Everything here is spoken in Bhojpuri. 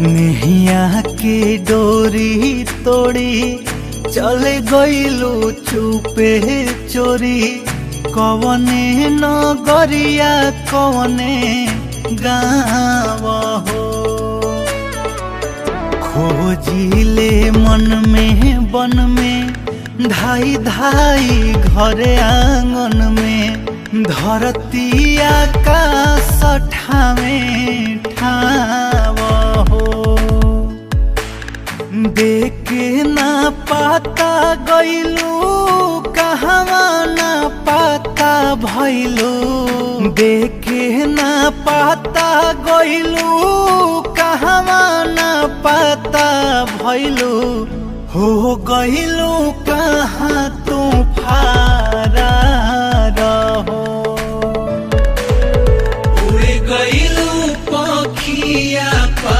नेहिया के डोरी तोड़ी चले गइलू चुपे चोरी। कवने नगरिया कवने गाँव हो, खोजिले मन में बन में धाई धाई घरे आंगन में। धरती आकाश ठावे ठाव हो, देखे ना पाता गइलू कहवा ना पाता भइलू। देखे ना पाता गइलू कहवा ना पाता भइलू। हो गइलू